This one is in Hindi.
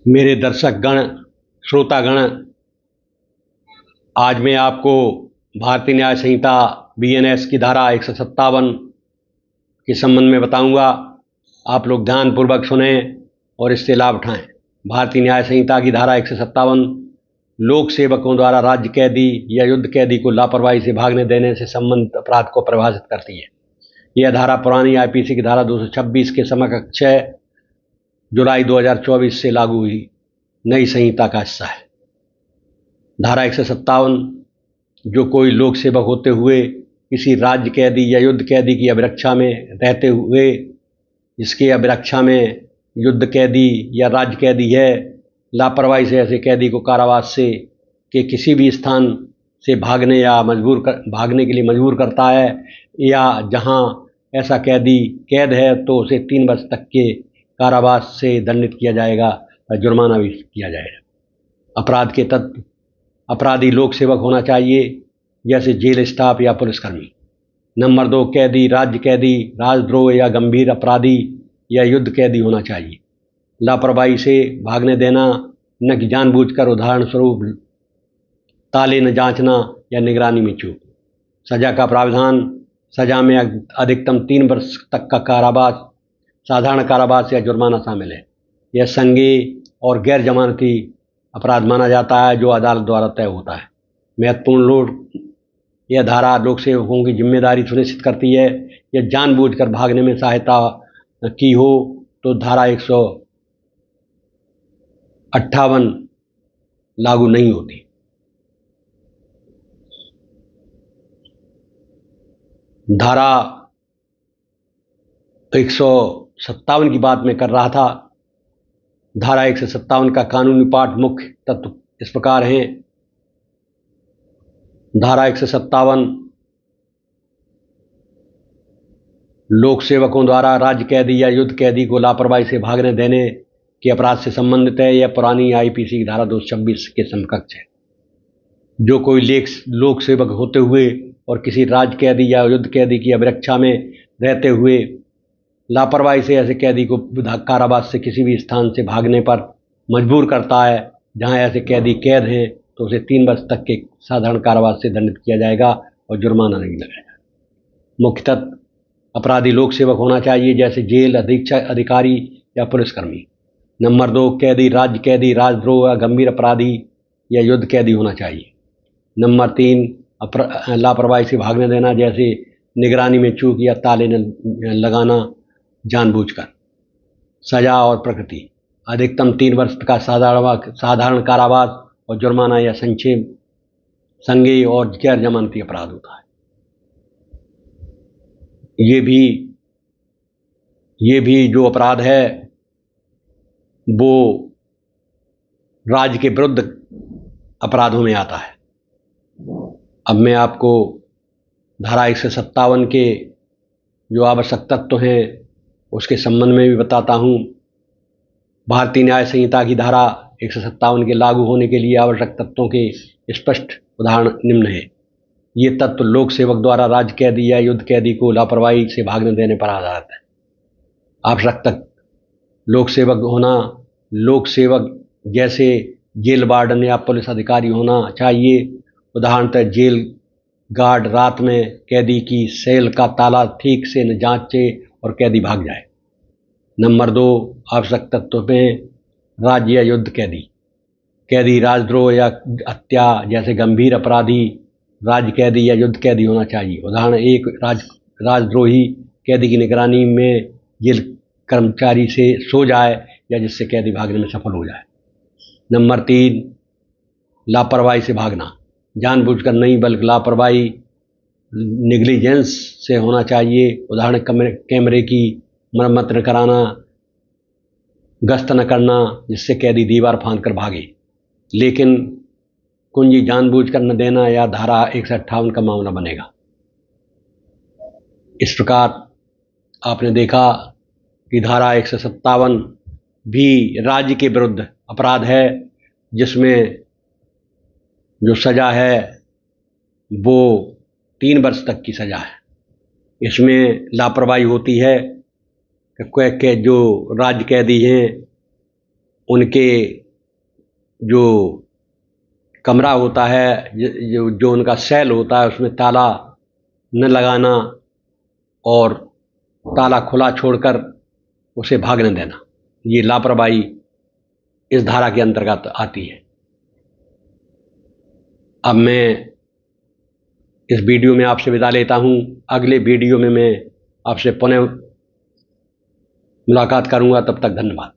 मेरे दर्शक गण, श्रोतागण, आज मैं आपको भारतीय न्याय संहिता बीएनएस की धारा 157 के संबंध में बताऊंगा। आप लोग ध्यानपूर्वक सुने और इससे लाभ उठाएं। भारतीय न्याय संहिता की धारा 157 लोक सेवकों द्वारा राज्य कैदी या युद्ध कैदी को लापरवाही से भागने देने से संबंधित अपराध को परिभाषित करती है। यह धारा पुरानी आईपीसी की धारा 226 के समकक्ष 6 जुलाई 2024 से लागू हुई नई संहिता का हिस्सा है। धारा 157 जो कोई लोक सेवक होते हुए किसी राज्य कैदी या युद्ध कैदी की अभिरक्षा में रहते हुए, जिसके अभिरक्षा में युद्ध कैदी या राज्य कैदी है, लापरवाही से ऐसे कैदी को कारावास से के किसी भी स्थान से भागने के लिए मजबूर करता है, या जहां ऐसा कैदी कैद है तो उसे 3 वर्ष तक के कारावास से दंडित किया जाएगा और जुर्माना भी किया जाएगा। अपराध के तत्व: अपराधी लोक सेवक होना चाहिए, जैसे जेल स्टाफ या पुलिसकर्मी। नंबर 2, कैदी राज्य कैदी, राजद्रोह या गंभीर अपराधी या युद्ध कैदी होना चाहिए। लापरवाही से भागने देना, न कि जानबूझकर, उदाहरण स्वरूप ताले न जांचना या निगरानी में चूक। सजा का प्रावधान: सजा में अधिकतम 3 वर्ष तक का कारावास, साधारण कारावास या जुर्माना शामिल है। यह संज्ञेय और गैर जमानती अपराध माना जाता है जो अदालत द्वारा तय होता है। महत्वपूर्ण लोड: यह धारा लोक सेवकों की जिम्मेदारी सुनिश्चित करती है। यह जानबूझकर भागने में सहायता की हो तो धारा 158 लागू नहीं होती। धारा 157 की बात मैं कर रहा था। धारा 157 का कानूनी पाठ मुख्य तत्व इस प्रकार हैं। धारा 157 लोक सेवकों द्वारा राज्य कैदी या युद्ध कैदी को लापरवाही से भागने देने के अपराध से संबंधित है। यह पुरानी आईपीसी की धारा 226 के समकक्ष है। जो कोई लोक सेवक होते हुए और किसी राज्य कैदी या युद्ध कैदी की अभिरक्षा में रहते हुए लापरवाही से ऐसे कैदी को कारावास से किसी भी स्थान से भागने पर मजबूर करता है, जहां ऐसे कैदी कैद हैं, तो उसे 3 वर्ष तक के साधारण कारावास से दंडित किया जाएगा और जुर्माना नहीं लगाएगा। मुख्यतः अपराधी लोक सेवक होना चाहिए, जैसे जेल अधीक्षक, अधिकारी या पुलिसकर्मी। नंबर 2, कैदी राज्य कैदी, राजद्रोह या गंभीर अपराधी या युद्ध कैदी होना चाहिए। नंबर 3, लापरवाही से भागने देना, जैसे निगरानी में चूक या ताले लगाना जानबूझकर। सजा और प्रकृति: अधिकतम 3 वर्ष का साधारण कारावास और जुर्माना या संज्ञेय और गैर जमानती अपराध होता है। ये भी जो अपराध है वो राज्य के विरुद्ध अपराधों में आता है। अब मैं आपको धारा 157 के जो आवश्यक तत्व हैं उसके संबंध में भी बताता हूँ। भारतीय न्याय संहिता की धारा 157 के लागू होने के लिए आवश्यक तत्वों के स्पष्ट उदाहरण निम्न है। ये तत्व लोक सेवक द्वारा राज्य कैदी या युद्ध कैदी को लापरवाही से भागने देने पर आधारित है। आवश्यक तत्व: लोक सेवक होना, लोक सेवक जैसे जेल वार्डन या पुलिस अधिकारी होना चाहिए। उदाहरणतः जेल गार्ड रात में कैदी की सेल का ताला ठीक से न जांचे और कैदी भाग जाए। नंबर 2, आवश्यक तत्व में राज्य या युद्ध कैदी, कैदी राजद्रोह या हत्या जैसे गंभीर अपराधी राज्य कैदी या युद्ध कैदी होना चाहिए। उदाहरण 1, राजद्रोही कैदी की निगरानी में जेल कर्मचारी से सो जाए या जिससे कैदी भागने में सफल हो जाए। नंबर 3, लापरवाही से भागना, जानबूझकर नहीं बल्कि लापरवाही नेग्लिजेंस से होना चाहिए। उदाहरण कैमरे की मरम्मत न कराना, गश्त न करना जिससे कैदी दीवार फांदकर भागे, लेकिन कुंजी जानबूझकर न देना या धारा 158 का मामला बनेगा। इस प्रकार आपने देखा कि धारा 157 भी राज्य के विरुद्ध अपराध है, जिसमें जो सजा है वो 3 वर्ष तक की सजा है। इसमें लापरवाही होती है कि जो राज्य कैदी हैं उनके जो कमरा होता है, जो उनका सेल होता है, उसमें ताला न लगाना और ताला खुला छोड़कर उसे भागने देना, ये लापरवाही इस धारा के अंतर्गत आती है। अब मैं इस वीडियो में आपसे विदा लेता हूं। अगले वीडियो में मैं आपसे पुनः मुलाकात करूंगा। तब तक धन्यवाद।